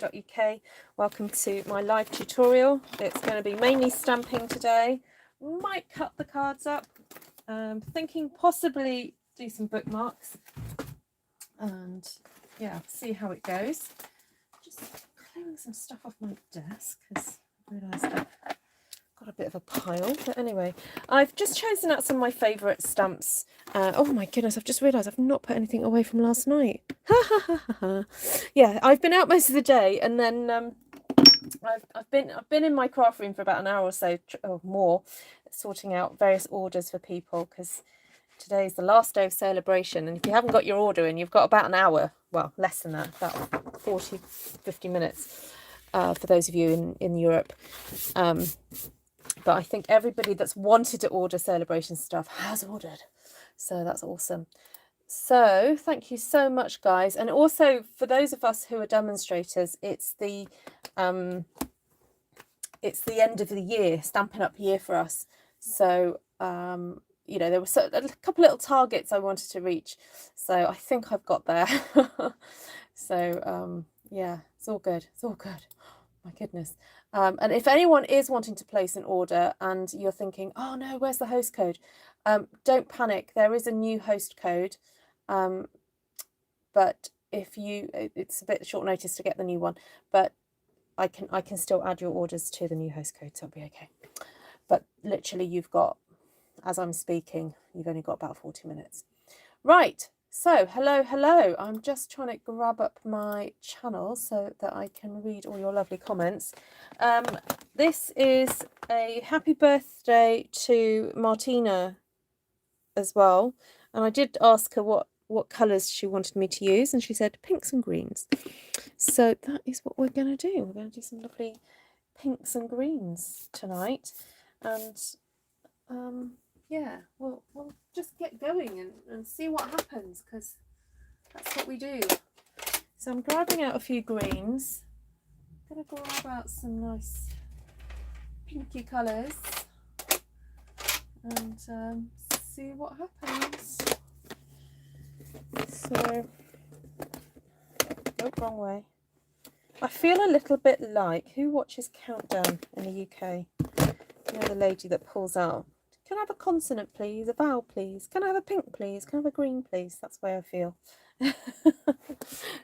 artfulstampin.co.uk. Welcome to my live tutorial. It's going to be mainly stamping today. Might cut the cards up. Thinking possibly do some bookmarks. And yeah, see how it goes. Just clearing some stuff off my desk because I realised I've got a bit of a pile. But anyway, I've just chosen out some of my favourite stamps. Oh my goodness, I've just realised I've not put anything away from last night. Yeah, I've been out most of the day, and then I've been in my craft room for about an hour or so, or more, sorting out various orders for people, because today's the last day of celebration, and if you haven't got your order in, you've got about an hour, well, less than that, about 50 minutes for those of you in Europe. But I think everybody that's wanted to order celebration stuff has ordered, so that's awesome. So thank you so much, guys. And also for those of us who are demonstrators, it's the end of the year, Stampin' Up year for us. So you know, there were a couple little targets I wanted to reach, so I think I've got there. So yeah, it's all good. It's all good. My goodness. And if anyone is wanting to place an order and you're thinking, oh no, where's the host code? Don't panic. There is a new host code. But if you, it's a bit short notice to get the new one, but I can still add your orders to the new host code, so it'll be okay. But literally you've got, as I'm speaking, you've only got about 40 minutes. Right. So, hello. I'm just trying to grab up my channel so that I can read all your lovely comments. This is a happy birthday to Martina as well. And I did ask her what colours she wanted me to use, and she said pinks and greens. So that is what we're going to do. We're going to do some lovely pinks and greens tonight. And yeah, we'll just get going and see what happens, because that's what we do. So I'm grabbing out a few greens. I'm going to grab out some nice pinky colours and see what happens. So, oh, wrong way. I feel a little bit like, who watches Countdown in the UK? You know, the lady that pulls out, can I have a consonant please, a vowel please, can I have a pink please, can I have a green please? That's the way I feel.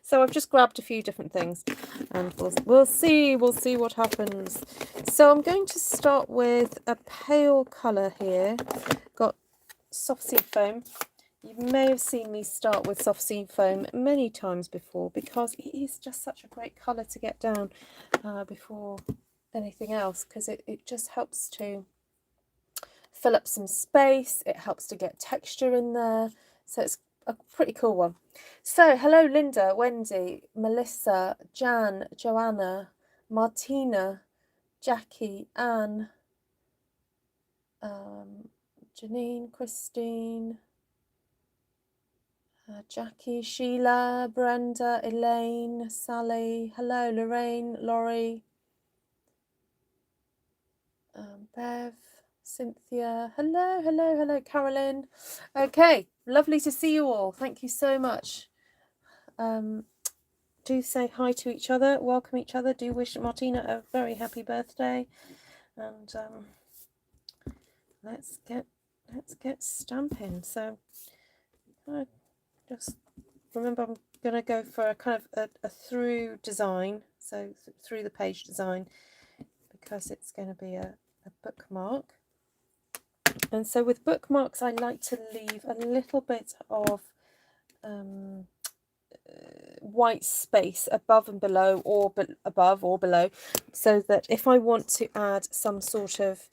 So I've just grabbed a few different things, and we'll see what happens. So I'm going to start with a pale colour here. Got soft seed foam. You may have seen me start with soft seed foam many times before, because it is just such a great colour to get down before anything else, because it just helps to fill up some space. It helps to get texture in there. So it's a pretty cool one. So hello Linda, Wendy, Melissa, Jan, Joanna, Martina, Jackie, Anne, Janine, Christine, Jackie, Sheila, Brenda, Elaine, Sally, hello Lorraine, Laurie, Bev, Cynthia, hello Carolyn. Okay, lovely to see you all. Thank you so much. Do say hi to each other, welcome each other, do wish Martina a very happy birthday, and let's get stamping. So just remember, I'm going to go for a kind of a through design, so through the page design, because it's going to be a bookmark. And so with bookmarks, I like to leave a little bit of white space above and below, or above or below, so that if I want to add some sort of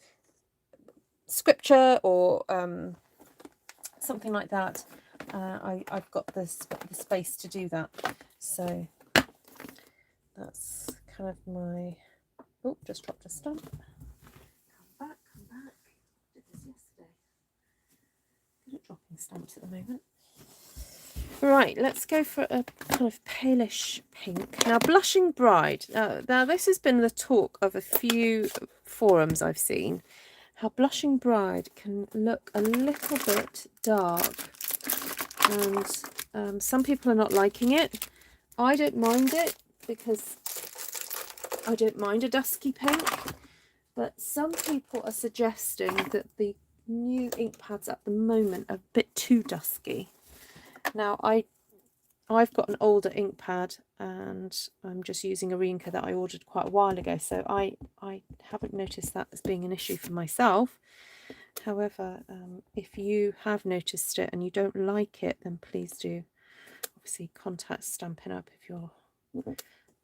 scripture or something like that, I've got the space to do that. So that's kind of my, oh, just dropped a stamp. Come back. I did this yesterday. Good at dropping stamps at the moment. Right, let's go for a kind of palish pink. Now, Blushing Bride. Now, this has been the talk of a few forums I've seen. How Blushing Bride can look a little bit dark. And some people are not liking it. I don't mind it, because I don't mind a dusky pink, but some people are suggesting that the new ink pads at the moment are a bit too dusky. Now I've got an older ink pad and I'm just using a re-inker that I ordered quite a while ago, so I haven't noticed that as being an issue for myself. However, if you have noticed it and you don't like it, then please do obviously contact Stampin' Up if you're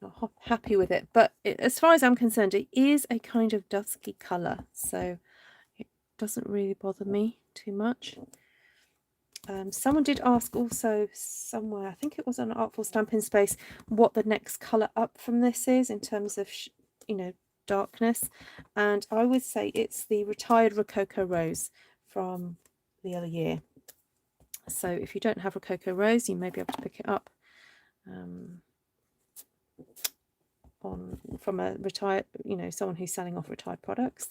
not happy with it. But as far as I'm concerned, it is a kind of dusky colour, so it doesn't really bother me too much. Someone did ask also somewhere, I think it was on Artful Stampin' Space, what the next colour up from this is in terms of, you know, darkness. And I would say it's the Retired Rococo Rose from the other year. So if you don't have Rococo Rose, you may be able to pick it up from a retired, you know, someone who's selling off retired products.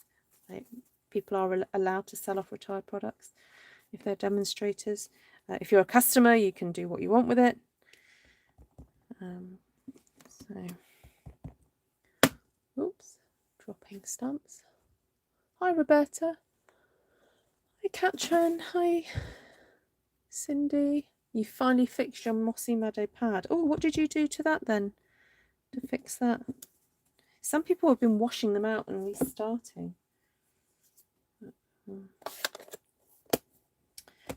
People are allowed to sell off retired products if they're demonstrators. If you're a customer, you can do what you want with it. Oops, dropping stamps. Hi Roberta. Hi Katrin. Hi Cindy. You finally fixed your Mossy Meadow pad. Oh, what did you do to that then to fix that? Some people have been washing them out and restarting.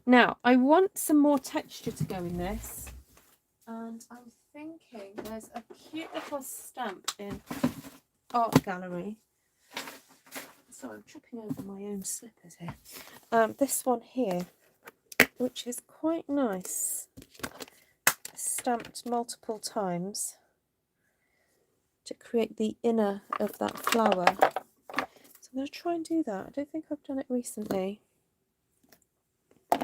Now, I want some more texture to go in this, and I'm thinking there's a cute little stamp in Art Gallery. Sorry, I'm tripping over my own slippers here. This one here, which is quite nice, stamped multiple times to create the inner of that flower. So I'm going to try and do that. I don't think I've done it recently. Do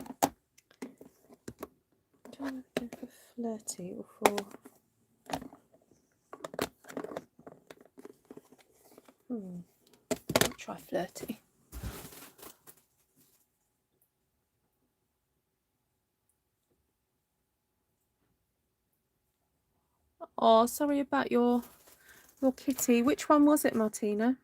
I go for Flirty or for... I'll try Flirty. Oh, sorry about your kitty. Which one was it, Martina?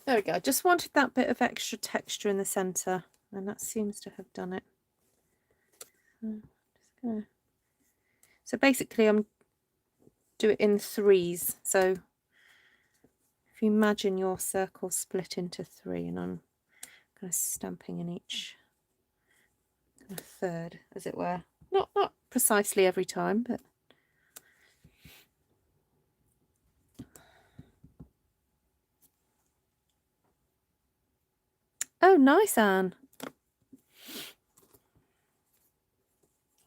There we go. I just wanted that bit of extra texture in the centre, and that seems to have done it. So basically I'm do it in threes. So if you imagine your circle split into three, and I'm kind of stamping in each kind of third, as it were. Not precisely every time, but oh, nice, Anne. I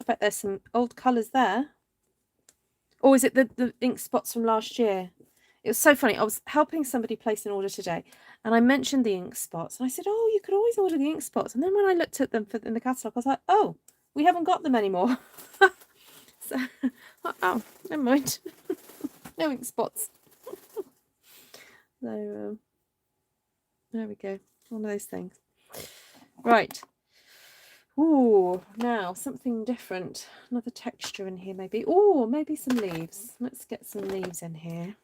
bet there's some old colours there. Or is it the ink spots from last year? It was so funny. I was helping somebody place an order today, and I mentioned the ink spots, and I said, "Oh, you could always order the ink spots." And then when I looked at them in the catalogue, I was like, "Oh, we haven't got them anymore." So, oh, never mind. No ink spots. So there we go. One of those things. Right. Ooh, now something different. Another texture in here, maybe. Oh, maybe some leaves. Let's get some leaves in here.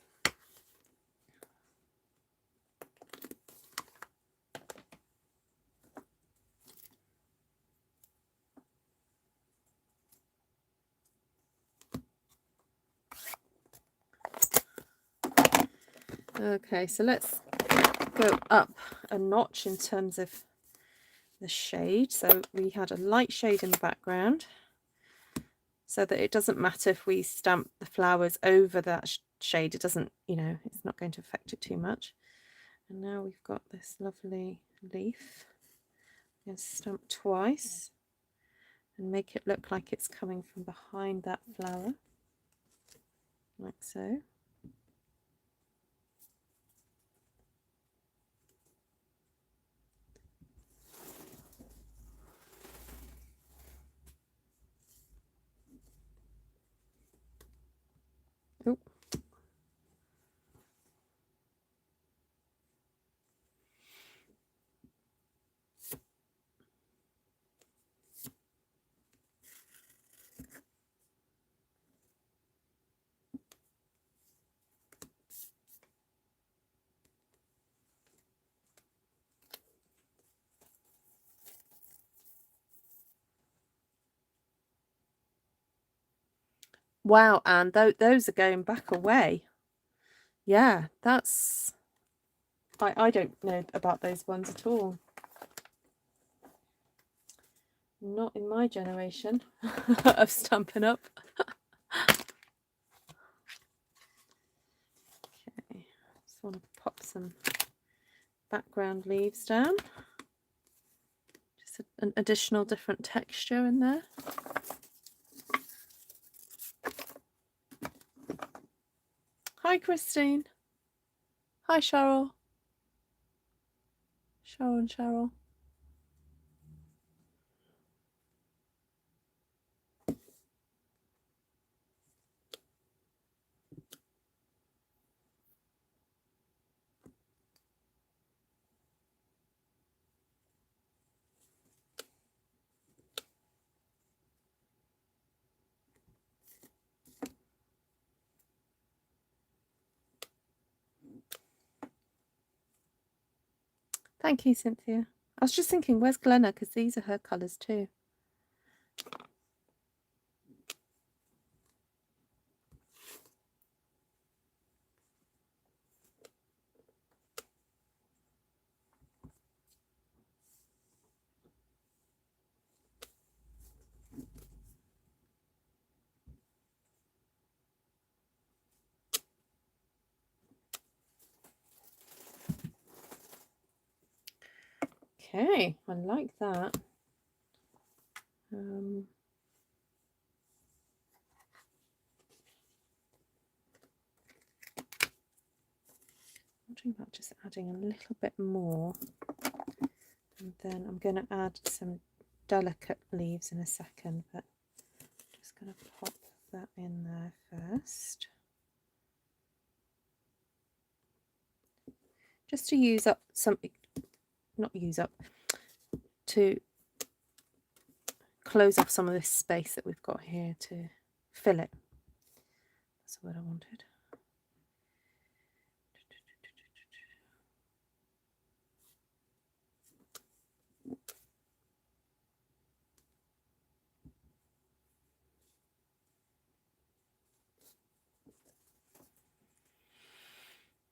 Okay, so let's go up a notch in terms of the shade. So we had a light shade in the background, so that it doesn't matter if we stamp the flowers over that shade. It doesn't, you know, it's not going to affect it too much. And now we've got this lovely leaf. I'm going to stamp twice and make it look like it's coming from behind that flower, like so. Wow, and those are going back away. Yeah, that's... I don't know about those ones at all. Not in my generation of Stampin' Up. Okay, just want to pop some background leaves down. Just an additional different texture in there. Hi, Christine. Hi, Cheryl. Cheryl and Cheryl. Thank you, Cynthia. I was just thinking, where's Glenna? Because these are her colours too. Okay, I like that. I'm thinking about just adding a little bit more, and then I'm going to add some delicate leaves in a second, but I'm just going to pop that in there first, just to use up some, not use up, to close off some of this space that we've got here to fill it. That's what I wanted.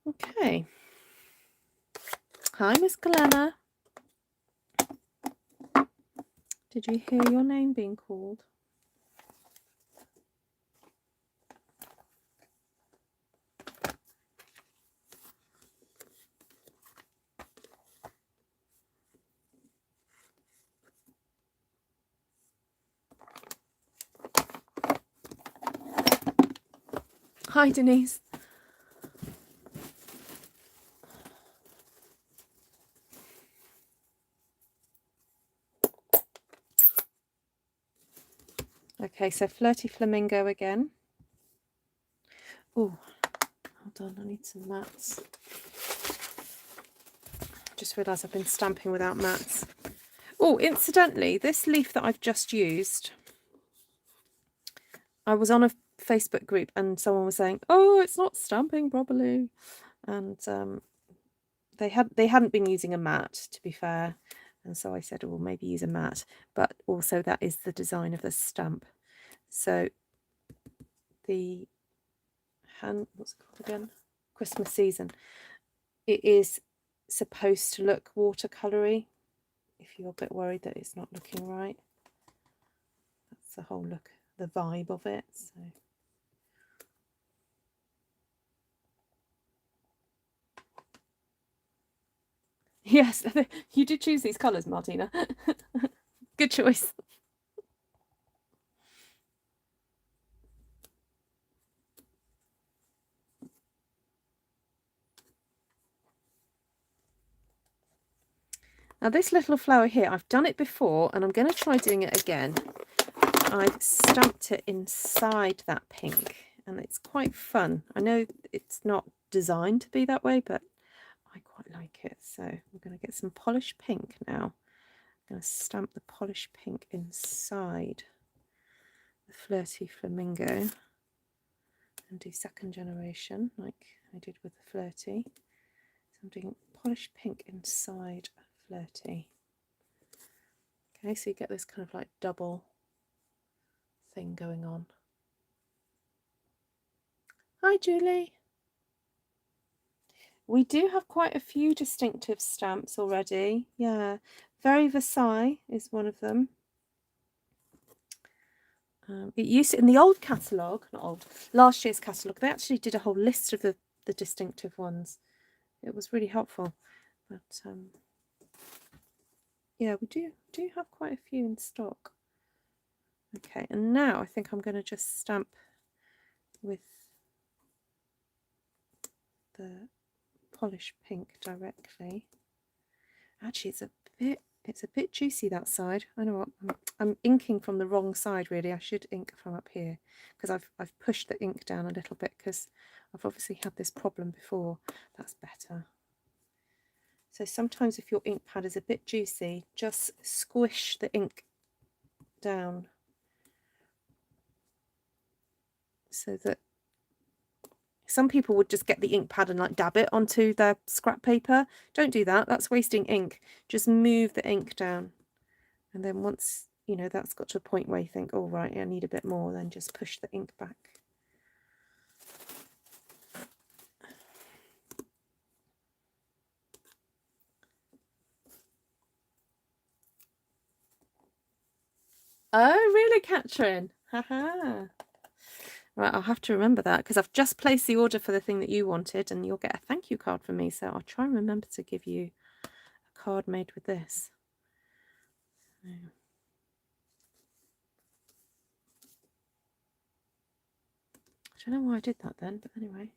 Okay. Hi, Miss Glenna. Did you hear your name being called? Hi, Denise. Okay, so Flirty Flamingo again. Oh, hold on, I need some mats. Just realised I've been stamping without mats. Oh, incidentally, this leaf that I've just used, I was on a Facebook group and someone was saying, oh, it's not stamping properly. And they hadn't been using a mat, to be fair. And so I said, well, maybe use a mat. But also that is the design of the stamp. So the what's it called again? Christmas season. It is supposed to look watercolory. If you're a bit worried that it's not looking right, that's the whole look, the vibe of it. So yes, you did choose these colours, Martina. Good choice. Now this little flower here, I've done it before and I'm going to try doing it again. I've stamped it inside that pink and it's quite fun. I know it's not designed to be that way, but I quite like it. So I'm going to get some polished pink now. I'm going to stamp the polished pink inside the Flirty Flamingo and do second generation like I did with the Flirty. So I'm doing polished pink inside Flirty. Okay, so you get this kind of like double thing going on. Hi, Julie. We do have quite a few distinctive stamps already. Yeah, Very Versailles is one of them. It used in the old catalogue, not old, last year's catalogue, they actually did a whole list of the distinctive ones. It was really helpful. But yeah, we do have quite a few in stock. Okay, and now I think I'm going to just stamp with the polished pink directly. Actually, it's a bit juicy that side. I know what I'm inking from the wrong side really. I should ink from up here because I've pushed the ink down a little bit because I've obviously had this problem before. That's better. So sometimes if your ink pad is a bit juicy, just squish the ink down so that some people would just get the ink pad and like dab it onto their scrap paper. Don't do that. That's wasting ink. Just move the ink down. And then once, you know, that's got to a point where you think, oh, right, I need a bit more, then just push the ink back. Oh, really, Catherine? Haha. Right, I'll have to remember that because I've just placed the order for the thing that you wanted and you'll get a thank you card from me. So I'll try and remember to give you a card made with this. I don't know why I did that then, but anyway.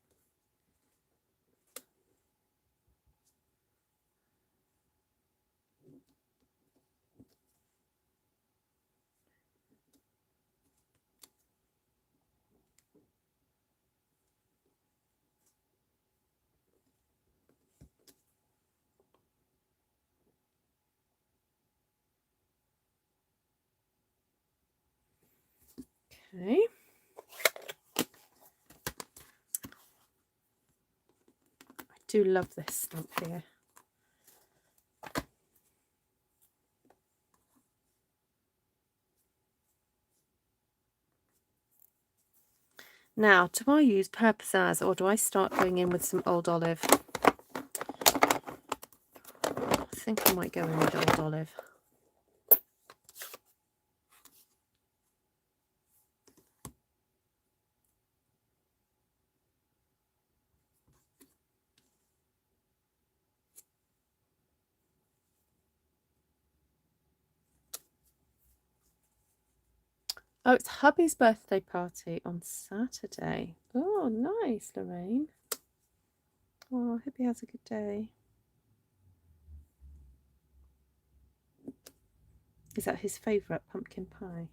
Okay. I do love this stamp here. Now, do I use Pear Pizzazz or do I start going in with some Old Olive? I think I might go in with Old Olive. Oh, it's hubby's birthday party on Saturday. Oh, nice, Lorraine. Oh, I hope he has a good day. Is that his favourite pumpkin pie?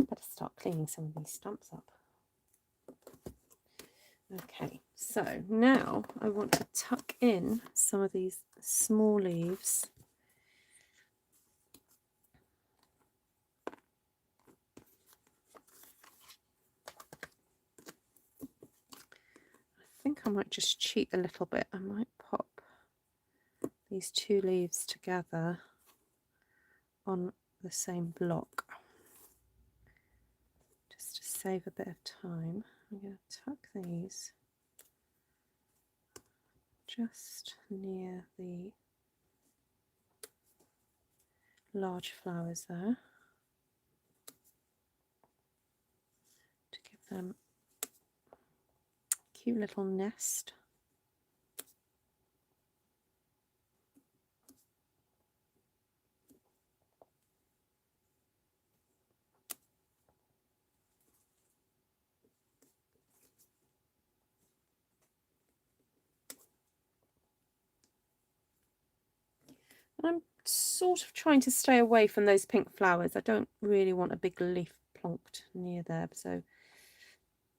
Better start cleaning some of these stamps up. Okay, so now I want to tuck in some of these small leaves. I think I might just cheat a little bit. I might pop these two leaves together on the same block just to save a bit of time. I'm going to tuck these just near the large flowers there to give them a cute little nest. I'm sort of trying to stay away from those pink flowers. I don't really want a big leaf plonked near there. So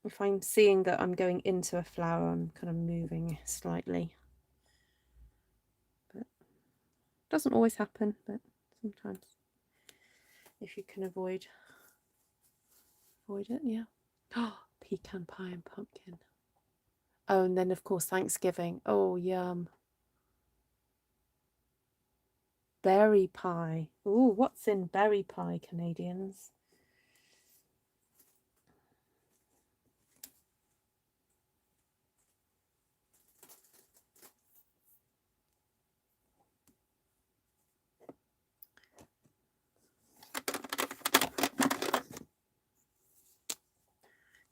if I'm seeing that I'm going into a flower, I'm kind of moving slightly. But it doesn't always happen, but sometimes. if you can avoid it. Yeah. Oh, pecan pie and pumpkin. Oh, and then of course Thanksgiving. Oh, yum. Berry pie. Ooh, what's in berry pie, Canadians?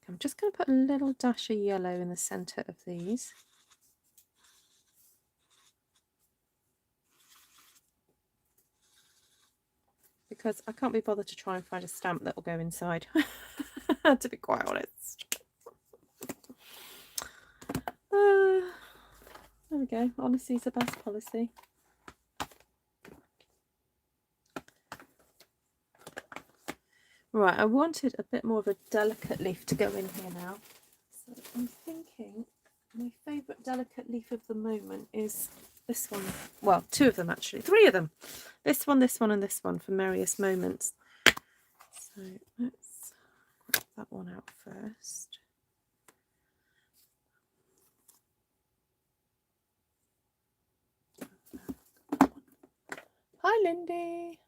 I'm just going to put a little dash of yellow in the centre of these. Because I can't be bothered to try and find a stamp that will go inside, to be quite honest. There we go. Honesty is the best policy. Right, I wanted a bit more of a delicate leaf to go in here now. So I'm thinking my favourite delicate leaf of the moment is this one. Well, two of them actually. Three of them. This one, and this one for Merriest Moments. So let's grab that one out first. Hi, Lindy.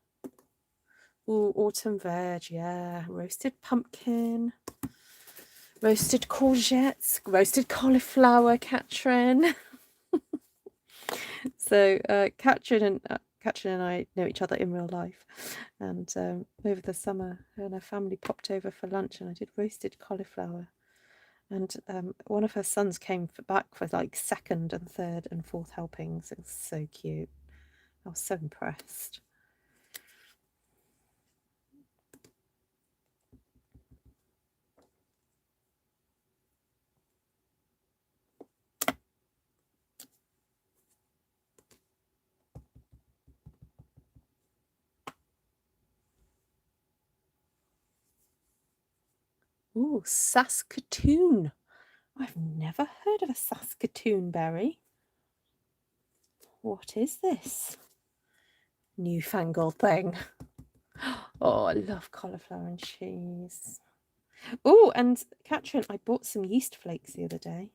Ooh, autumn veg, yeah. Roasted pumpkin, roasted courgettes, roasted cauliflower, Katrin. So Katrin and I know each other in real life, and over the summer her and her family popped over for lunch, and I did roasted cauliflower, and one of her sons came back for like second and third and fourth helpings. It was so cute. I was so impressed. Ooh, Saskatoon. I've never heard of a Saskatoon berry. What is this newfangled thing? Oh, I love cauliflower and cheese. Oh, and Katrin, I bought some yeast flakes the other day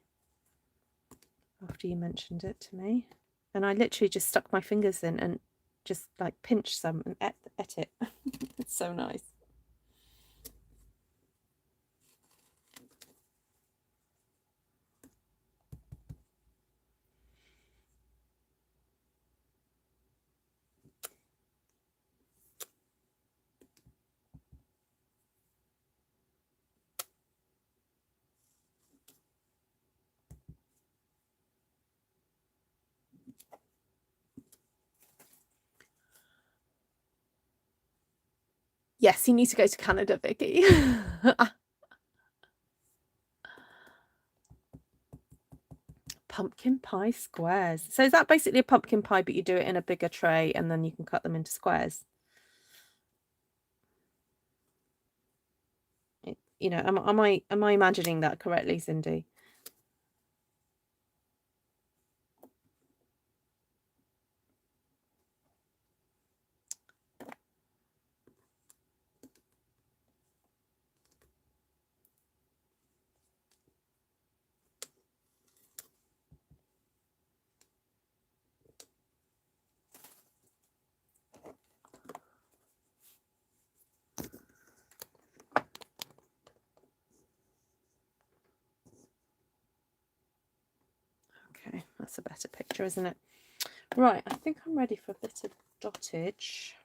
after you mentioned it to me. And I literally just stuck my fingers in and just like pinched some and ate it. It's so nice. Yes, you need to go to Canada, Vicky. Pumpkin pie squares. So is that basically a pumpkin pie, but you do it in a bigger tray and then you can cut them into squares? You know, am I imagining that correctly, Cindy? Okay, that's a better picture, isn't it? Right, I think I'm ready for a bit of dottage.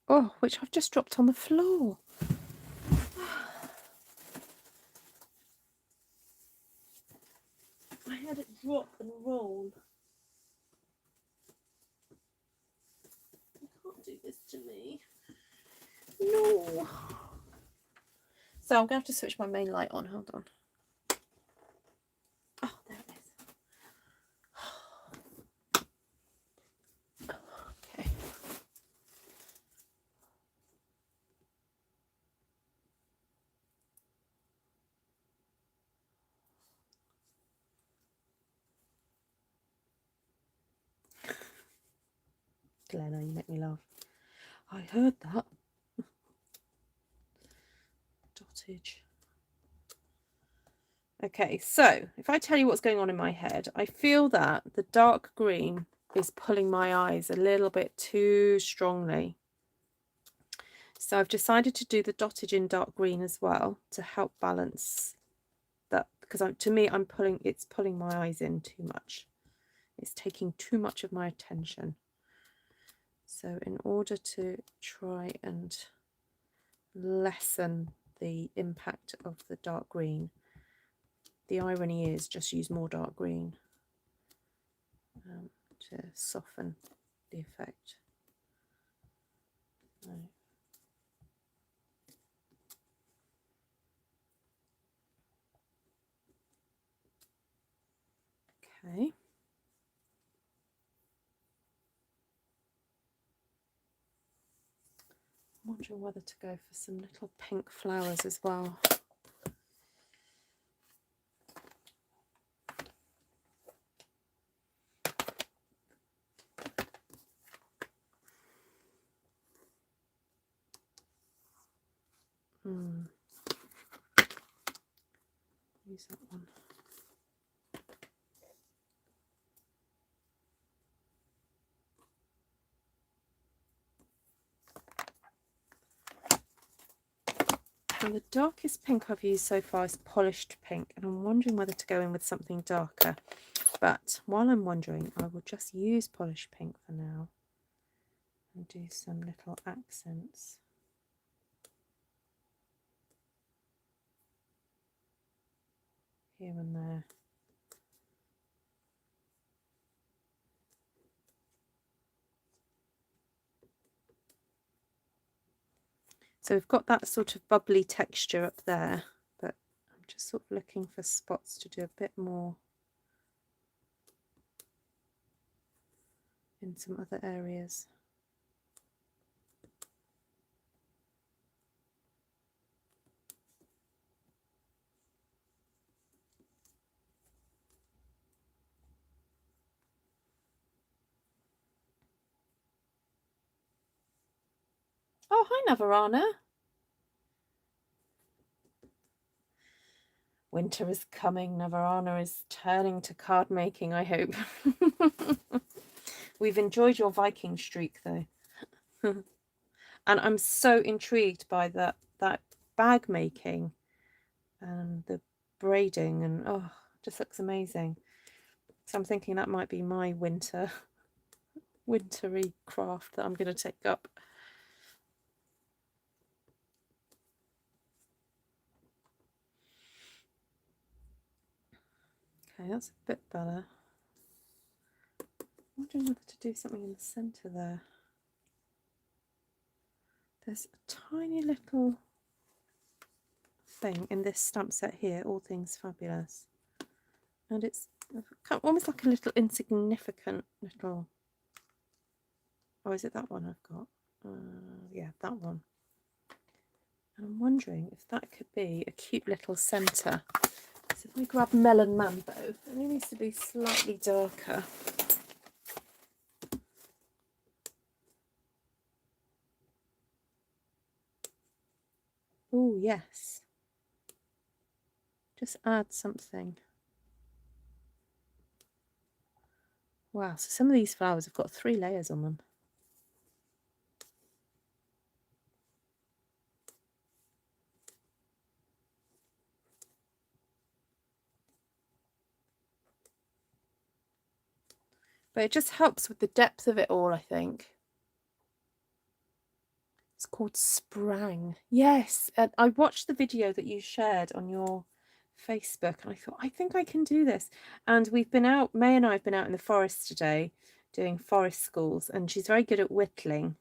Oh, which I've just dropped on the floor. I had it drop and roll. You can't do this to me. No. So I'm going to have to switch my main light on. Hold on. Oh, there it is. Okay. Glenna, you make me laugh. I heard that. Dottage. Okay, so if I tell you what's going on in my head, I feel that the dark green is pulling my eyes a little bit too strongly. So I've decided to do the dottage in dark green as well to help balance that, because to me it's pulling my eyes in too much. It's taking too much of my attention. So in order to try and lessen the impact of the dark green, the irony is just use more dark green to soften the effect. Right. Okay. I'm wondering whether to go for some little pink flowers as well. Use that one. And the darkest pink I've used so far is polished pink, and I'm wondering whether to go in with something darker. But while I'm wondering, I will just use polished pink for now and do some little accents. Here and there. So we've got that sort of bubbly texture up there, but I'm just sort of looking for spots to do a bit more in some other areas. Oh, hi Navarana. Winter is coming. Navarana is turning to card making, I hope. We've enjoyed your Viking streak though. And I'm so intrigued by that bag making and the braiding, and oh, just looks amazing. So I'm thinking that might be my wintry craft that I'm going to take up. Okay, that's a bit better. I'm wondering whether to do something in the centre there. There's a tiny little thing in this stamp set here, All Things Fabulous, and it's almost like a little insignificant little, oh, is it that one I've got? Yeah, that one. And I'm wondering if that could be a cute little centre. So if we grab Melon Mambo, it only needs to be slightly darker. Oh yes, just add something. Wow, so some of these flowers have got 3 layers on them. But it just helps with the depth of it all, I think. It's called Sprang. Yes, and I watched the video that you shared on your Facebook, and I thought, I think I can do this. And we've been out, May and I have been out in the forest today doing forest schools, and she's very good at whittling,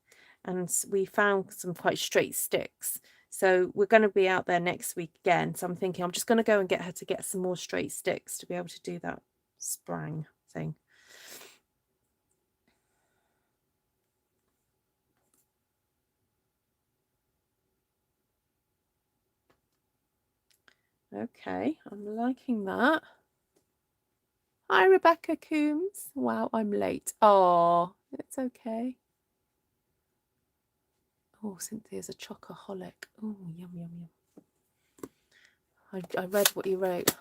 and we found some quite straight sticks. So we're going to be out there next week again. So I'm thinking I'm just going to go and get her to get some more straight sticks to be able to do that Sprang thing. Okay, I'm liking that. Hi, Rebecca Coombs. Wow, I'm late. Oh, it's okay. Oh, Cynthia's a chocoholic. Oh, yum, yum, yum. I read what you wrote.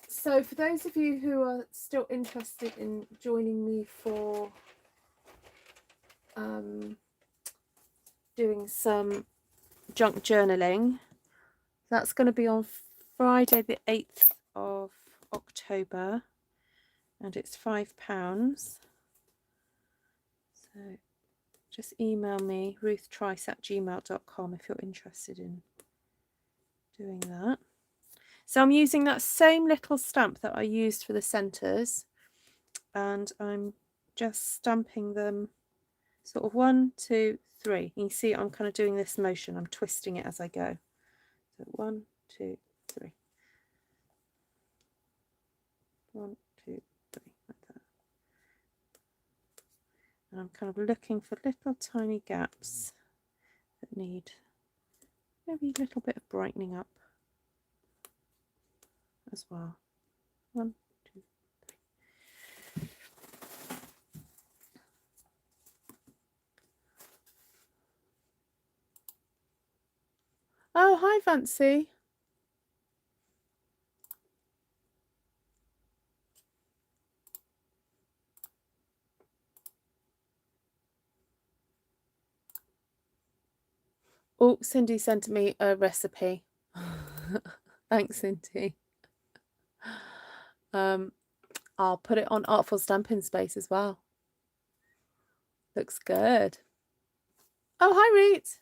So for those of you who are still interested in joining me for doing some junk journaling, that's going to be on Friday the 8th of October, and it's £5. So just email me, ruthtrice@gmail.com, if you're interested in doing that. So I'm using that same little stamp that I used for the centres, and I'm just stamping them sort of 1, 2, 3. You can see I'm kind of doing this motion, I'm twisting it as I go. So 1, 2, 3. 1, 2, 3, like that. And I'm kind of looking for little tiny gaps that need maybe a little bit of brightening up as well. 1, 2, 3. Oh, hi, Fancy. Oh, Cindy sent me a recipe. Thanks, Cindy. I'll put it on Artful Stampin Space as well. Looks good. Oh, hi, Reet.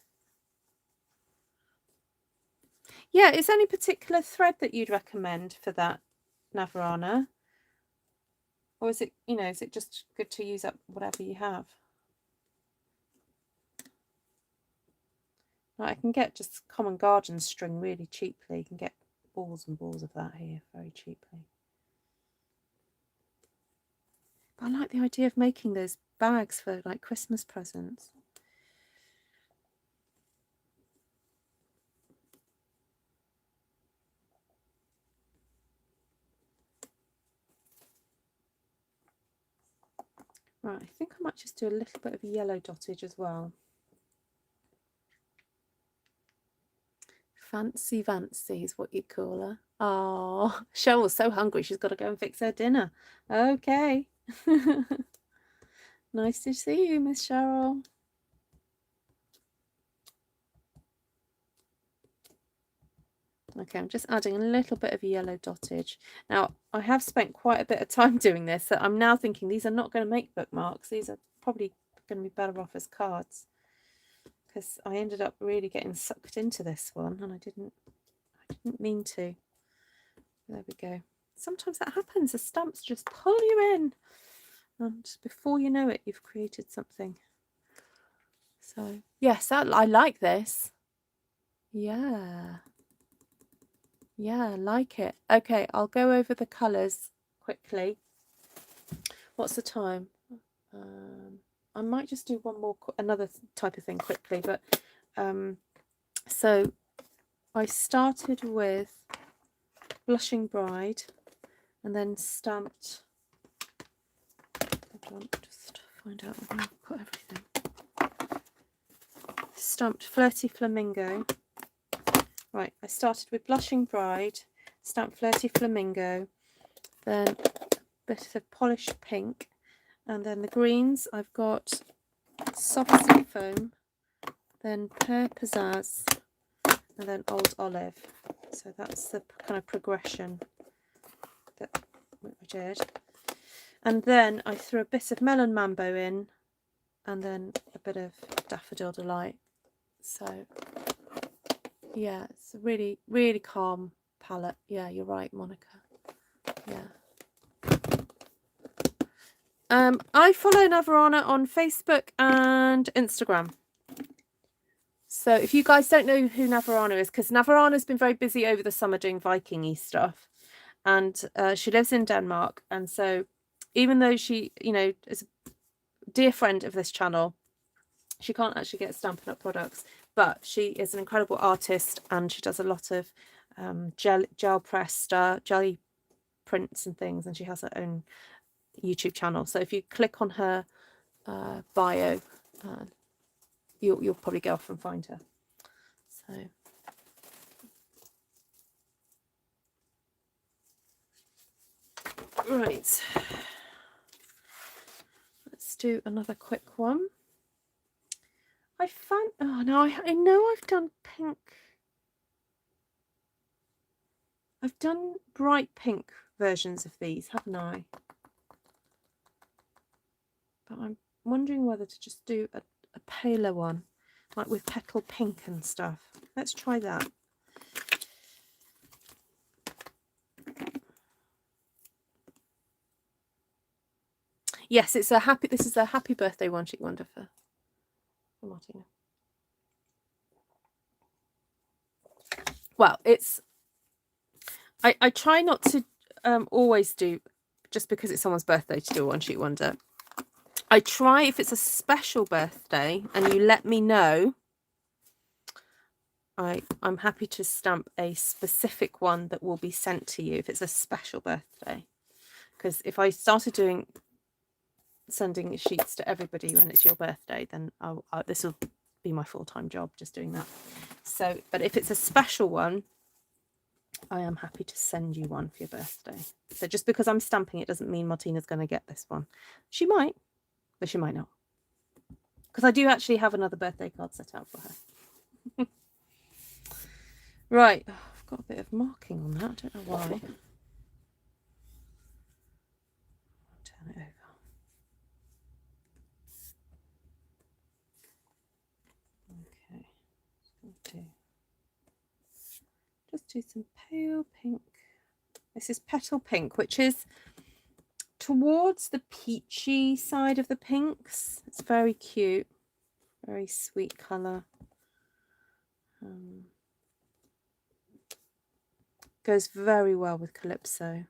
Yeah, is there any particular thread that you'd recommend for that, Navarana? Or is it, is it just good to use up whatever you have? Right, I can get just common garden string really cheaply. You can get balls and balls of that here very cheaply. But I like the idea of making those bags for like Christmas presents. Right, I think I might just do a little bit of yellow dottage as well. Fancy Vancy is what you call her. Oh, Cheryl's so hungry she's got to go and fix her dinner. Okay. Nice to see you, Miss Cheryl. Okay, I'm just adding a little bit of yellow dottage. Now, I have spent quite a bit of time doing this, so I'm now thinking these are not going to make bookmarks. These are probably going to be better off as cards, because I ended up really getting sucked into this one, and I didn't mean to. There we go. Sometimes that happens. The stamps just pull you in, and before you know it, you've created something. So yes, I like this. Yeah, I like it. Okay, I'll go over the colours quickly. What's the time? I might just do another type of thing quickly, but so I started with Blushing Bride, and then stamped. Hold on, just find out whether I've got everything. Stamped Flirty Flamingo. Right, I started with Blushing Bride, stamped Flirty Flamingo, then a bit of polished pink, and then the greens I've got Soft Sea Foam, then Pear Pizzazz, and then Old Olive. So that's the kind of progression that I did. And then I threw a bit of Melon Mambo in, and then a bit of Daffodil Delight. So yeah, it's a really, really calm palette. Yeah, you're right, Monica. Yeah. I follow Navarana on Facebook and Instagram. So if you guys don't know who Navarana is, because Navarana's been very busy over the summer doing Viking-y stuff, and she lives in Denmark, and so even though she, is a dear friend of this channel, she can't actually get Stampin' Up products, but she is an incredible artist, and she does a lot of gel pressed jelly prints and things, and she has her own YouTube channel. So if you click on her bio, you'll probably go off and find her. So right, let's do another quick one. I found, oh no, I know I've done pink. I've done bright pink versions of these, haven't I? But I'm wondering whether to just do a paler one, like with petal pink and stuff. Let's try that. Yes, it's a happy, this is a happy birthday one sheet wonder for Martina. Well, it's, I try not to always do, just because it's someone's birthday, to do a one sheet wonder. I try, if it's a special birthday and you let me know, I'm happy to stamp a specific one that will be sent to you if it's a special birthday. Because if I started sending sheets to everybody when it's your birthday, then this will be my full-time job, just doing that. So, but if it's a special one, I am happy to send you one for your birthday. So just because I'm stamping it doesn't mean Martina's going to get this one. She might, but she might not. Because I do actually have another birthday card set out for her. Right, I've got a bit of marking on that, I don't know why. I'll turn it over. Okay, just do some pale pink. This is petal pink, which is towards the peachy side of the pinks. It's very cute, very sweet colour. Goes very well with Calypso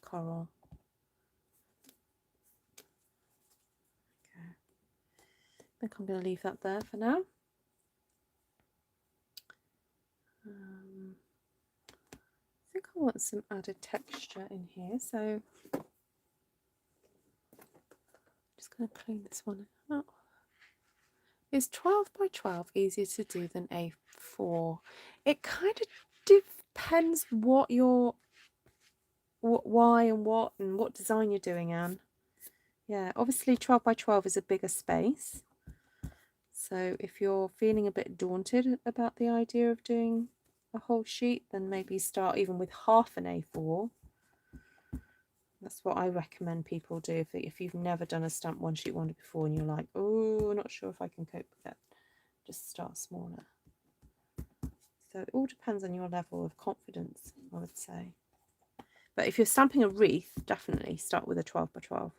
coral. Okay. I think I'm going to leave that there for now. I think I want some added texture in here, so I'm just going to clean this one out. Is 12 by 12 easier to do than A4? It kind of depends what your, why and what design you're doing, Anne. Yeah, obviously 12 by 12 is a bigger space. So if you're feeling a bit daunted about the idea of doing a whole sheet, then maybe start even with half an A4. That's what I recommend people do if you've never done a stamp one sheet wonder before and you're like, oh, not sure if I can cope with it. Just start smaller. So it all depends on your level of confidence, I would say. But if you're stamping a wreath, definitely start with a 12 by 12.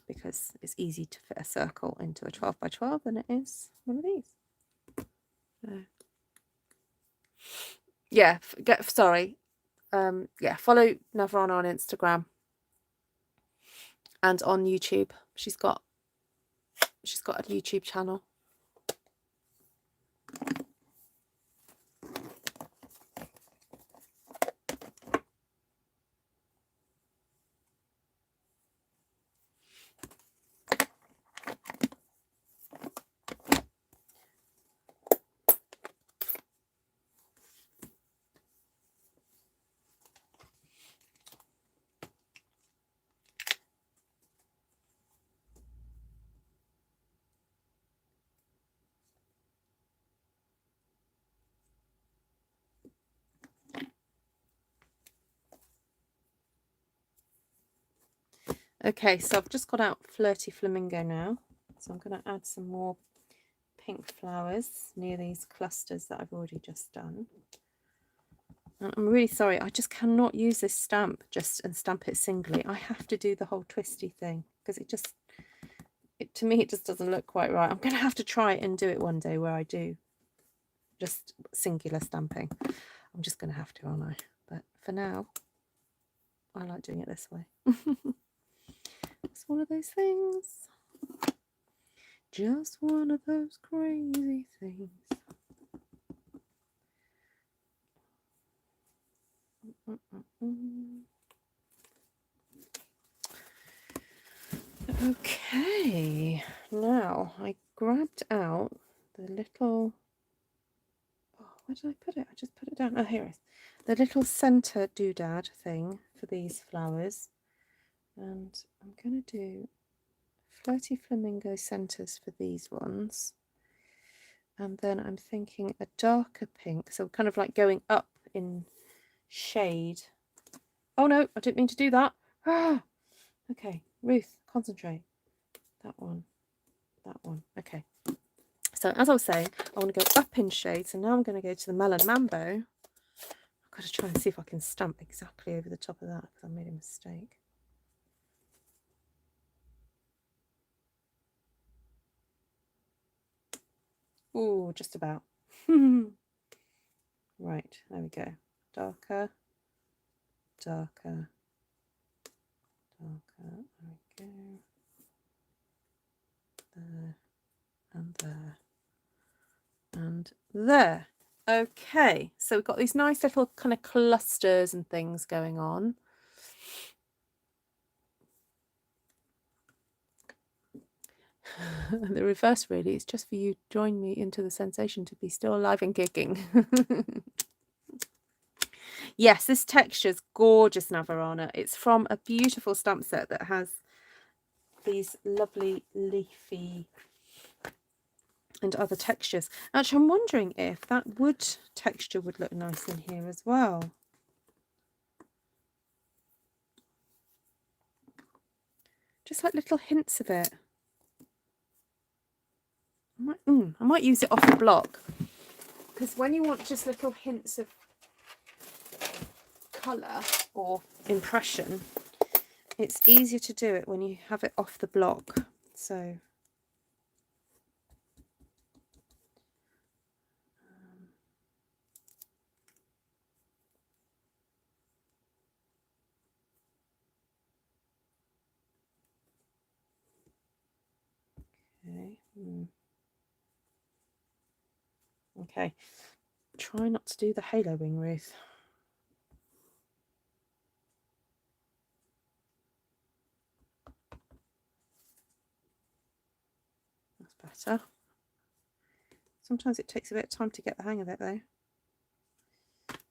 Because it's easy to fit a circle into a 12 by 12 than it is one of these. Yeah, sorry. Yeah, follow Navrana on Instagram and on YouTube. She's got a YouTube channel. Okay, so I've just got out Flirty Flamingo now. So I'm going to add some more pink flowers near these clusters that I've already just done. And I'm really sorry, I just cannot use this stamp and stamp it singly. I have to do the whole twisty thing because to me, it just doesn't look quite right. I'm going to have to try it and do it one day where I do just singular stamping. I'm just going to have to, aren't I? But for now, I like doing it this way. It's one of those things. Just one of those crazy things. Okay, now I grabbed out the little, oh, where did I put it? I just put it down. Oh, here it is. The little centre doodad thing for these flowers. And I'm going to do Flirty Flamingo centres for these ones. And then I'm thinking a darker pink, so kind of like going up in shade. Oh no, I didn't mean to do that. Ah! Okay, Ruth, concentrate. That one, that one. Okay. So as I was saying, I want to go up in shade. So now I'm going to go to the Melon Mambo. I've got to try and see if I can stamp exactly over the top of that because I made a mistake. Ooh, just about. Right, there we go. Darker, darker, darker. There we go. There and there and there. Okay, so we've got these nice little kind of clusters and things going on. The reverse really is just for you to join me into the sensation to be still alive and kicking. Yes, this texture's gorgeous, Navarana. It's from a beautiful stamp set that has these lovely leafy and other textures. Actually, I'm wondering if that wood texture would look nice in here as well. Just like little hints of it. I might use it off the block, because when you want just little hints of colour or impression, it's easier to do it when you have it off the block. So okay. Okay, try not to do the halo wing, Ruth. That's better. Sometimes it takes a bit of time to get the hang of it though. Let's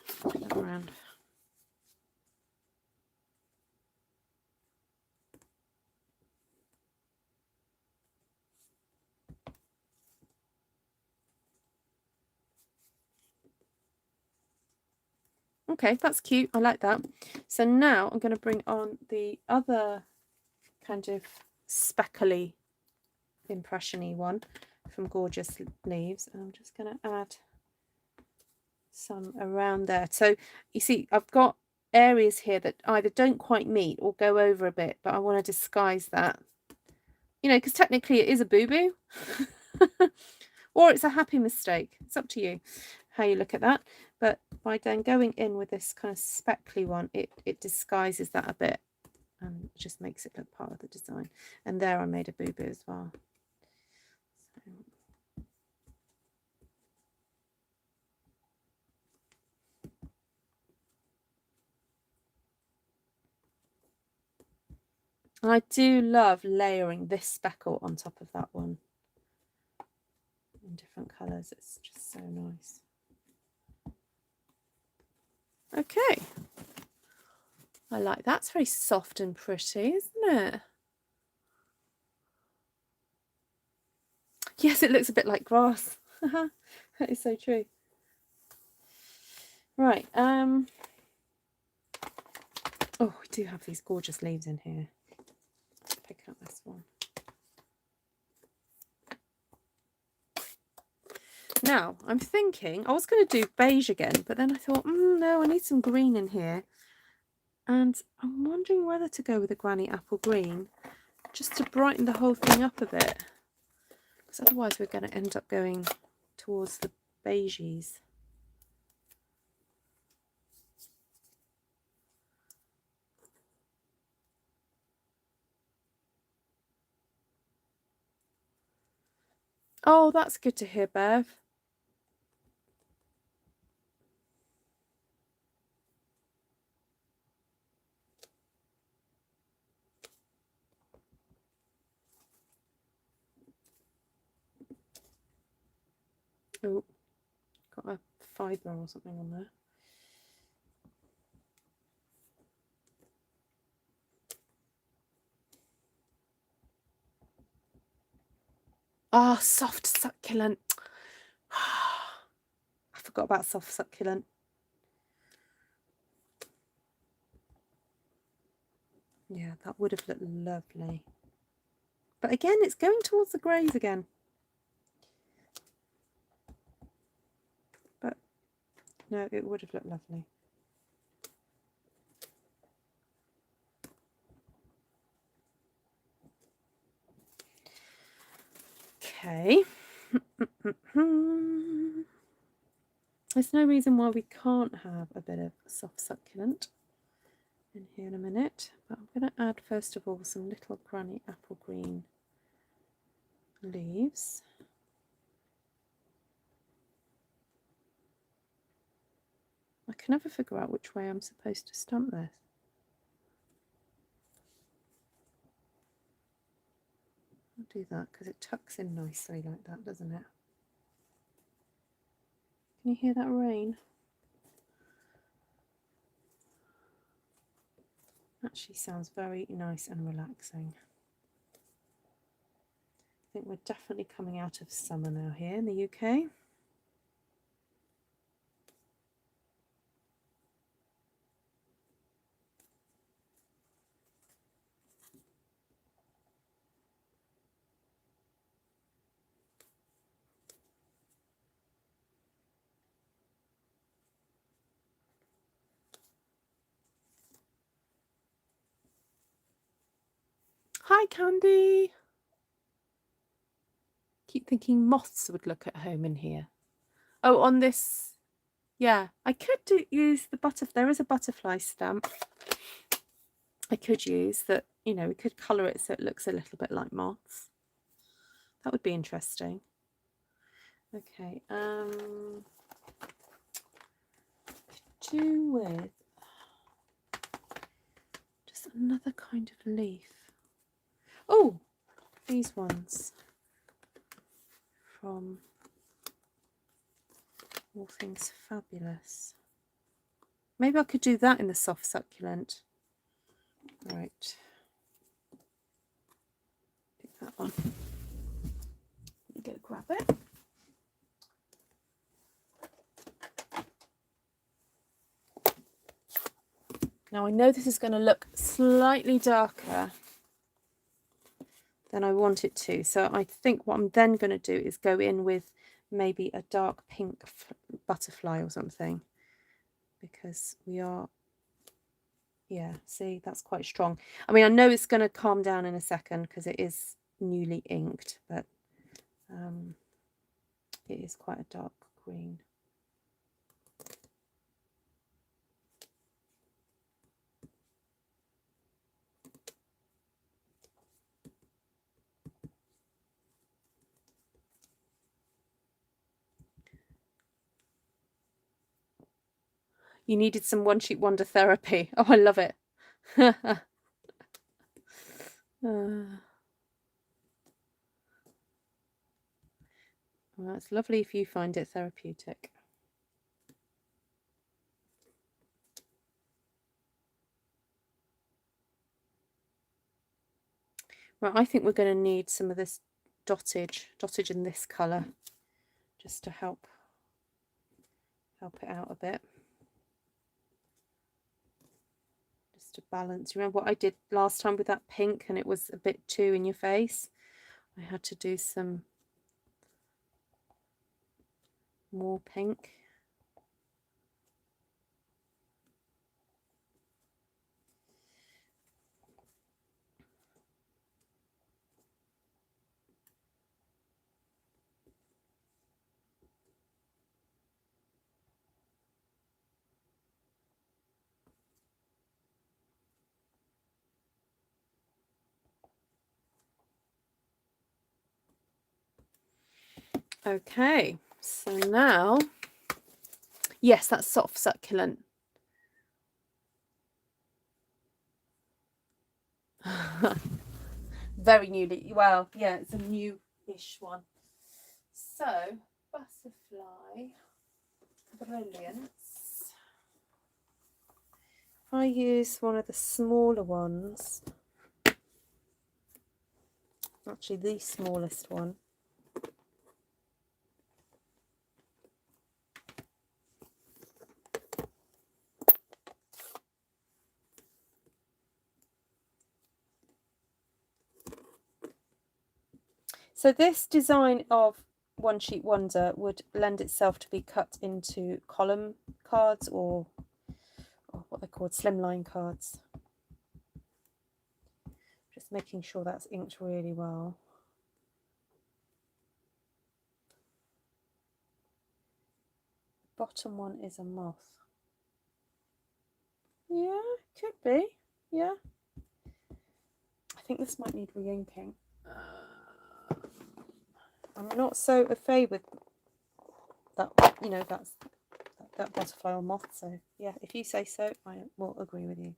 flip that around. Okay, that's cute. I like that. So now I'm going to bring on the other kind of speckly impression-y one from Gorgeous Leaves, and I'm just going to add some around there. So you see I've got areas here that either don't quite meet or go over a bit, but I want to disguise that, you know, because technically it is a boo-boo or it's a happy mistake. It's up to you how you look at that. But by then going in with this kind of speckly one, it disguises that a bit and just makes it look part of the design. And there I made a boo-boo as well. So. And I do love layering this speckle on top of that one in different colours. It's just so nice. Okay, I like that. It's very soft and pretty, isn't it? Yes, it looks a bit like grass. That is so true. Right. Oh, we do have these gorgeous leaves in here. Let's pick out this one. Now, I'm thinking, I was going to do beige again, but then I thought, no, I need some green in here. And I'm wondering whether to go with a granny apple green, just to brighten the whole thing up a bit. Because otherwise we're going to end up going towards the beiges. Oh, that's good to hear, Bev. Oh, got a fibre or something on there. Ah, oh, soft succulent. I forgot about soft succulent. Yeah, that would have looked lovely. But again, it's going towards the greys again. But no, it would have looked lovely. Okay. There's no reason why we can't have a bit of soft succulent in here in a minute. But I'm going to add, first of all, some little granny apple green leaves. I can never figure out which way I'm supposed to stamp this. I'll do that because it tucks in nicely like that, doesn't it? Can you hear that rain? Actually sounds very nice and relaxing. I think we're definitely coming out of summer now here in the UK. Hi, Candy. Keep thinking moths would look at home in here. Oh, on this, yeah, I could use the butterfly. There is a butterfly stamp I could use that, you know, we could colour it so it looks a little bit like moths. That would be interesting. Okay, do with just another kind of leaf. Oh, these ones from All Things Fabulous. Maybe I could do that in the soft succulent. Right. Pick that one. Let me go grab it. Now I know this is going to look slightly darker than I want it to. So I think what I'm then going to do is go in with maybe a dark pink butterfly or something. Because we are, yeah, see, that's quite strong. I mean, I know it's going to calm down in a second because it is newly inked, but it is quite a dark green. You needed some one sheet wonder therapy. Oh, I love it. Well, it's lovely if you find it therapeutic. Right, I think we're going to need some of this dottage in this colour, just to help it out a bit. Just to balance. Remember what I did last time with that pink and it was a bit too in your face? I had to do some more pink. Okay, so now, yes, that's soft succulent. Very newly, well, yeah, it's a new-ish one. So, butterfly. Butterfly, Brilliance. If I use one of the smaller ones, actually the smallest one, so this design of One Sheet Wonder would lend itself to be cut into column cards or what they're called slimline cards. Just making sure that's inked really well. Bottom one is a moth. Yeah, could be. Yeah. I think this might need re-inking. I'm not so au fait with that, you know, that butterfly or moth. So yeah, if you say so, I will agree with you.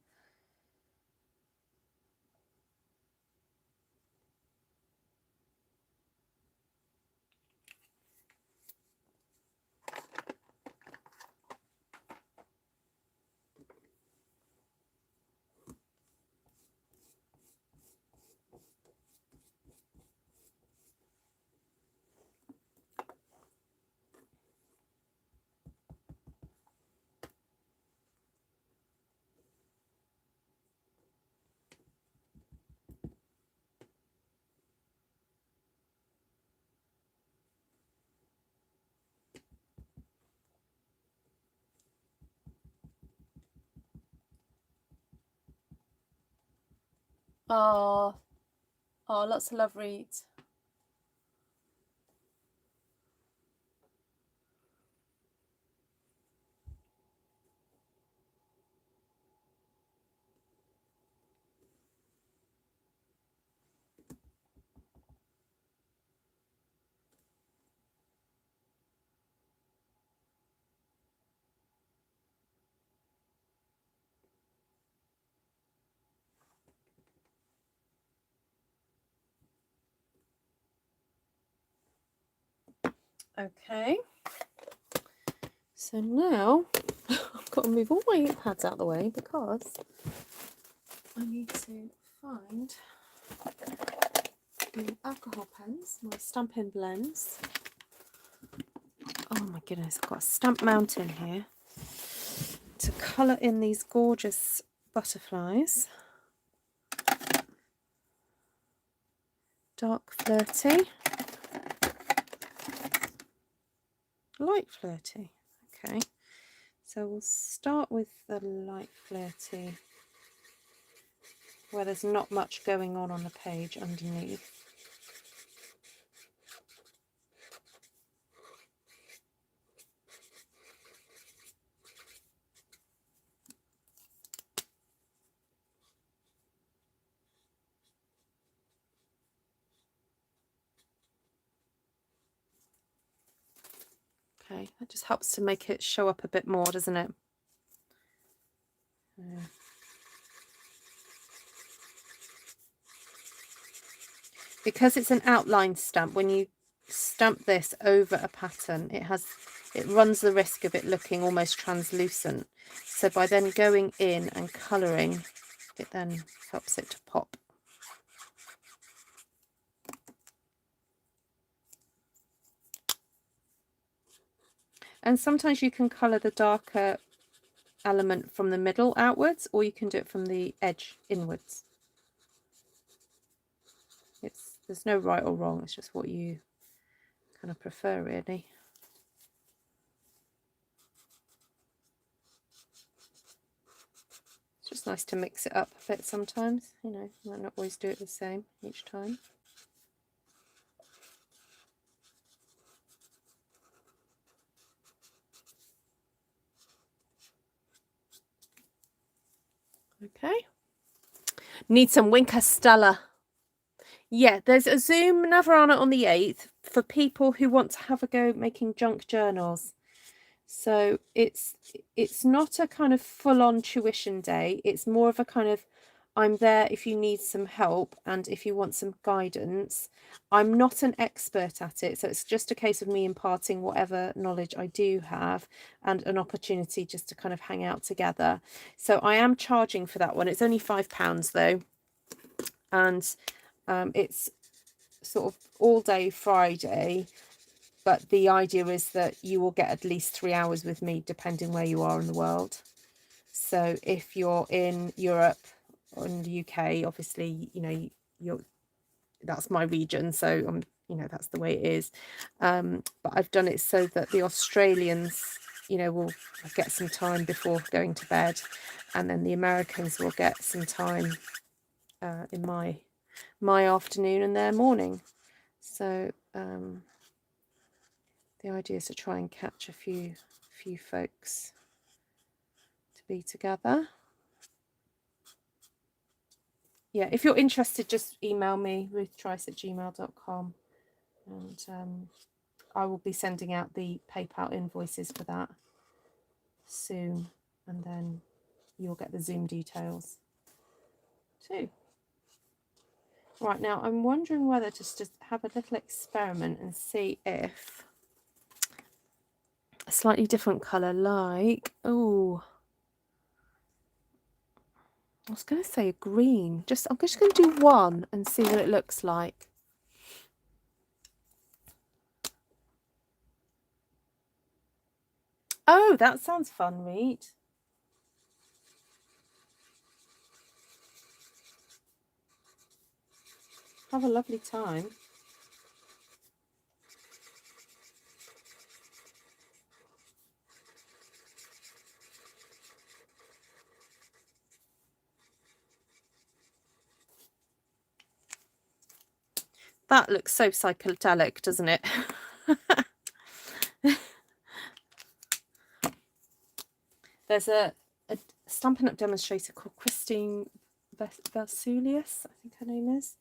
Oh, lots of love reads. Okay, so now I've got to move all my ink pads out of the way because I need to find the alcohol pens, my Stampin' blends. Oh my goodness, I've got a stamp mountain here to colour in these gorgeous butterflies. Dark Flirty. Light Flirty. Okay, so we'll start with the Light Flirty where there's not much going on the page underneath. Okay, that just helps to make it show up a bit more, doesn't it? Yeah. Because it's an outline stamp, when you stamp this over a pattern, it runs the risk of it looking almost translucent. So by then going in and colouring, it then helps it to pop. And sometimes you can colour the darker element from the middle outwards, or you can do it from the edge inwards. There's no right or wrong, it's just what you kind of prefer, really. It's just nice to mix it up a bit sometimes, you know, you might not always do it the same each time. Okay, need some Winker Stella. Yeah, there's a Zoom Navarana on the 8th for people who want to have a go making junk journals. So it's not a kind of full-on tuition day. It's more of a kind of I'm there if you need some help and if you want some guidance. I'm not an expert at it, so it's just a case of me imparting whatever knowledge I do have and an opportunity just to kind of hang out together. So I am charging for that one. It's only £5 though, and it's sort of all day Friday, but the idea is that you will get at least 3 hours with me depending where you are in the world. So if you're in Europe or in the UK, obviously, you know, that's my region, so you know, that's the way it is. But I've done it so that the Australians, you know, will get some time before going to bed, and then the Americans will get some time in my afternoon and their morning. So the idea is to try and catch a few folks to be together. Yeah, if you're interested, just email me, ruthtrice@gmail.com, and I will be sending out the PayPal invoices for that soon, and then you'll get the Zoom details too. Right, now I'm wondering whether to just have a little experiment and see if a slightly different colour, like, oh, I was going to say a green. I'm just going to do one and see what it looks like. Oh, that sounds fun, Reed. Have a lovely time. That looks so psychedelic, doesn't it? There's a Stampin' Up! Demonstrator called Christine Vesulius, I think her name is.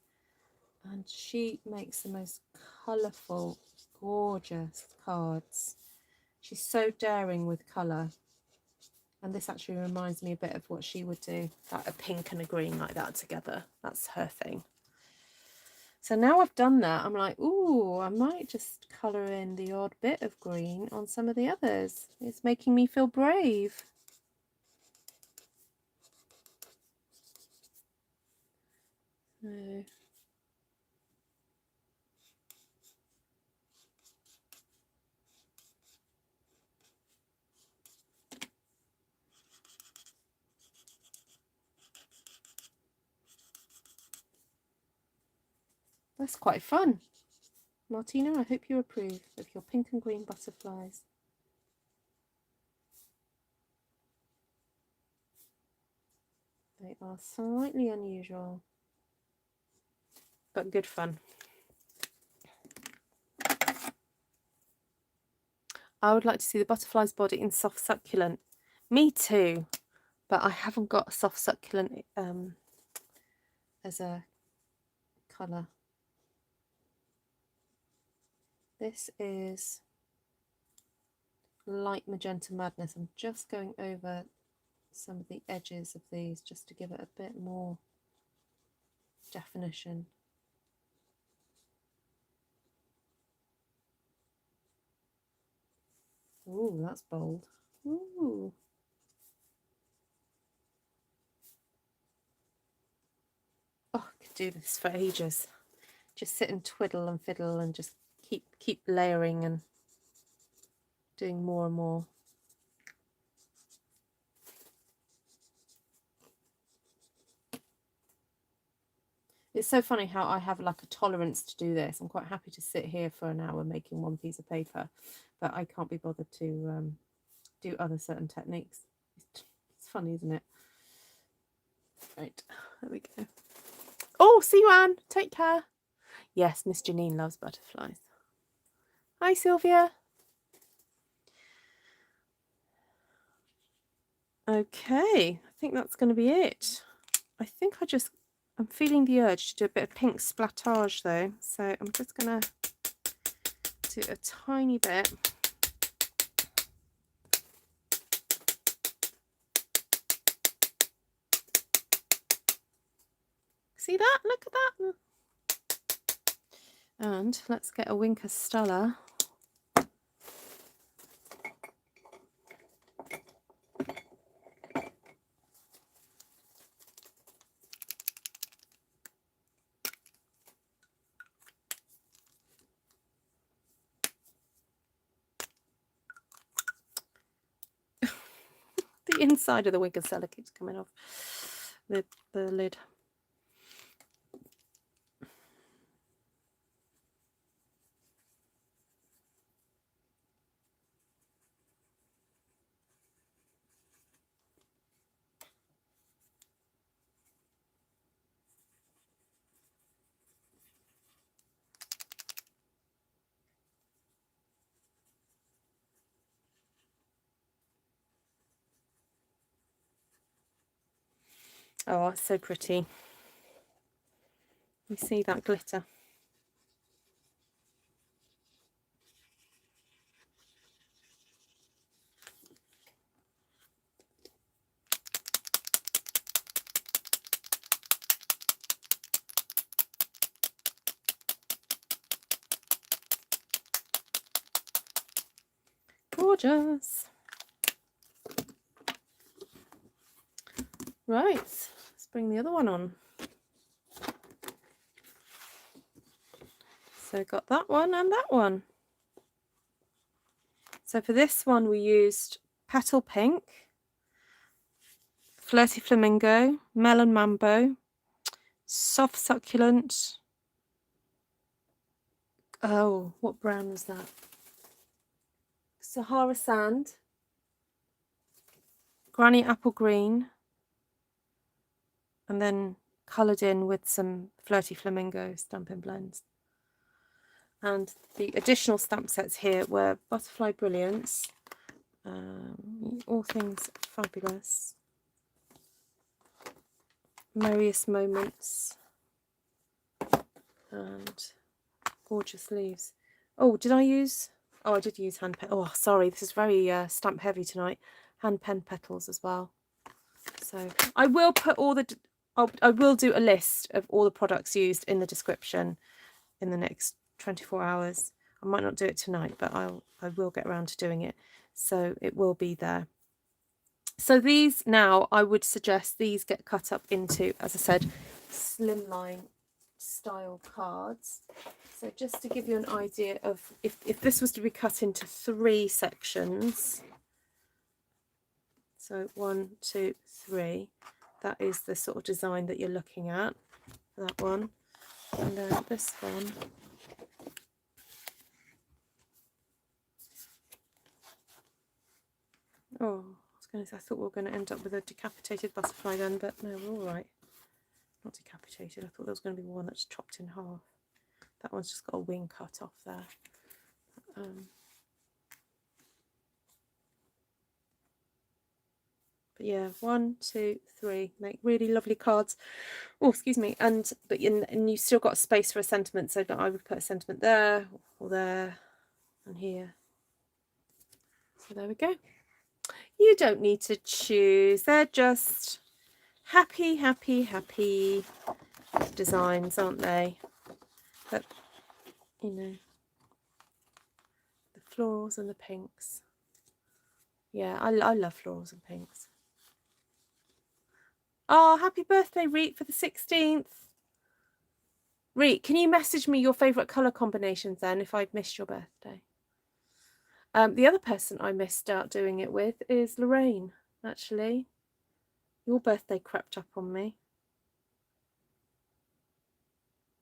And she makes the most colourful, gorgeous cards. She's so daring with colour. And this actually reminds me a bit of what she would do. Like a pink and a green like that together. That's her thing. So now I've done that, I'm like, ooh, I might just colour in the odd bit of green on some of the others. It's making me feel brave. So, that's quite fun. Martina, I hope you approve of your pink and green butterflies. They are slightly unusual, but good fun. I would like to see the butterfly's body in soft succulent. Me too, but I haven't got a soft succulent as a colour. This is light magenta madness. I'm just going over some of the edges of these just to give it a bit more definition. Ooh, that's bold. Ooh. Oh, I could do this for ages. Just sit and twiddle and fiddle and just keep layering and doing more and more. It's so funny how I have like a tolerance to do this. I'm quite happy to sit here for an hour making one piece of paper, but I can't be bothered to do other certain techniques. It's funny, isn't it? Right, there we go. Oh, see you, Anne. Take care. Yes, Miss Janine loves butterflies. Hi, Sylvia. Okay, I think that's going to be it. I think I'm feeling the urge to do a bit of pink splattage though, so I'm just going to do a tiny bit. See that? Look at that. And let's get a Winker Stella. The inside of the Winker Stella keeps coming off the lid. Oh, it's so pretty. You see that glitter? Gorgeous. Right, let's bring the other one on. So got that one and that one. So for this one we used Petal Pink, Flirty Flamingo, Melon Mambo, Soft Succulent. Oh, what brown was that? Sahara Sand, Granny Apple Green, and then coloured in with some Flirty Flamingo Stampin' Blends. And the additional stamp sets here were Butterfly Brilliance, All Things Fabulous, Merriest Moments, and Gorgeous Leaves. Oh, did I use... Oh, I did use hand pen. Oh, sorry, this is very stamp heavy tonight. Hand pen petals as well. So I will put all the... I will do a list of all the products used in the description in the next 24 hours. I might not do it tonight, but I will get around to doing it. So it will be there. So these now, I would suggest these get cut up into, as I said, slimline style cards. So just to give you an idea of if this was to be cut into 3 sections, so 1, 2, 3, that is the sort of design that you're looking at, that one. And then this one. Oh, I thought we were going to end up with a decapitated butterfly then, but no, we're all right. Not decapitated. I thought there was going to be one that's chopped in half. That one's just got a wing cut off there. But yeah, 1, 2, 3 make really lovely cards. Oh, excuse me. And you still got space for a sentiment, so I would put a sentiment there or there and here. So there we go. You don't need to choose. They're just happy, happy, happy designs, aren't they? But you know, the florals and the pinks. Yeah, I love florals and pinks. Oh, happy birthday, Reet, for the 16th. Reet, can you message me your favourite colour combinations then if I've missed your birthday? The other person I missed out doing it with is Lorraine, actually. Your birthday crept up on me.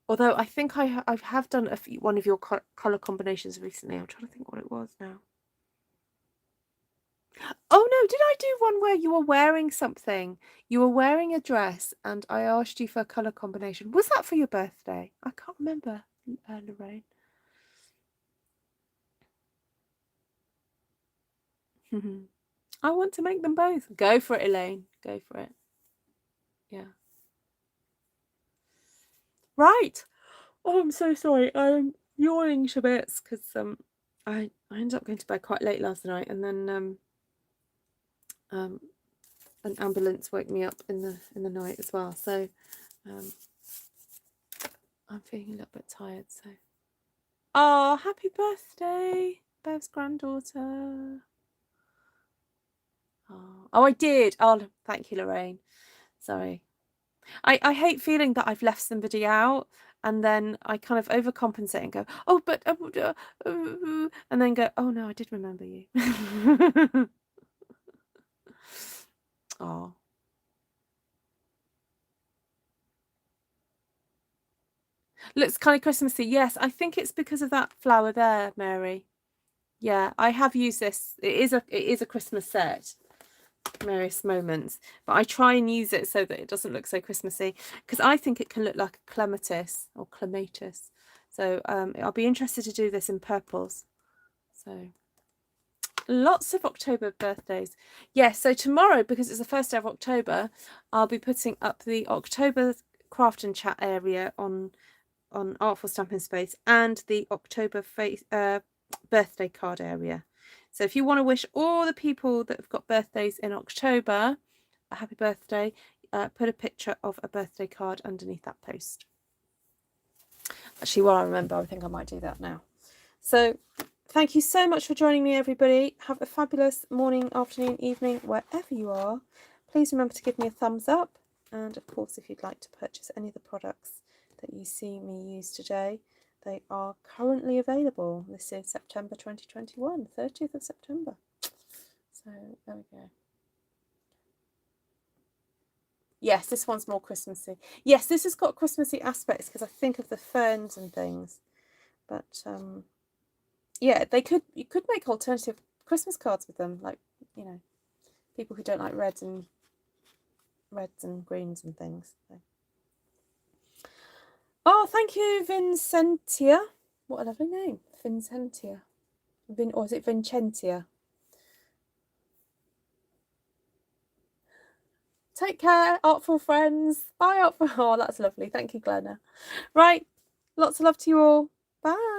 Although I think I have done one of your colour combinations recently. I'm trying to think what it was now. Oh no, did I do one where you were wearing something? You were wearing a dress and I asked you for a colour combination. Was that for your birthday? I can't remember, Lorraine. I want to make them both. Go for it, Elaine. Go for it. Yeah. Right. Oh, I'm so sorry. I'm yawning to bits because I ended up going to bed quite late last night, and then an ambulance woke me up in the night as well. So I'm feeling a little bit tired, so. Oh, happy birthday, Bev's granddaughter. Oh, I did. Oh, thank you, Lorraine. Sorry. I hate feeling that I've left somebody out and then I kind of overcompensate and go, oh, but, and then go, oh no, I did remember you. Oh. Looks kind of Christmassy. Yes, I think it's because of that flower there, Mary. Yeah, I have used this. It is a Christmas set, Merriest Moments, but I try and use it so that it doesn't look so Christmassy because I think it can look like a clematis or clematis. So I'll be interested to do this in purples. So lots of October birthdays. Yes, so tomorrow, because it's the first day of October, I'll be putting up the October craft and chat area on Artful Stampin' Space and the October birthday card area. So if you want to wish all the people that have got birthdays in October a happy birthday, put a picture of a birthday card underneath that post. Actually, while I remember, I think I might do that now. So thank you so much for joining me, everybody. Have a fabulous morning, afternoon, evening, wherever you are. Please remember to give me a thumbs up. And of course, if you'd like to purchase any of the products that you see me use today, they are currently available. This is September 2021, 30th of September. So there we go. Yes, this one's more Christmassy. Yes, this has got Christmassy aspects because I think of the ferns and things. But yeah, you could make alternative Christmas cards with them, like, you know, people who don't like reds and greens and things. So. Oh, thank you, Vincentia. What a lovely name, Vincentia. Or is it Vincentia? Take care, artful friends. Bye, artful. Oh, that's lovely. Thank you, Glenna. Right, lots of love to you all. Bye.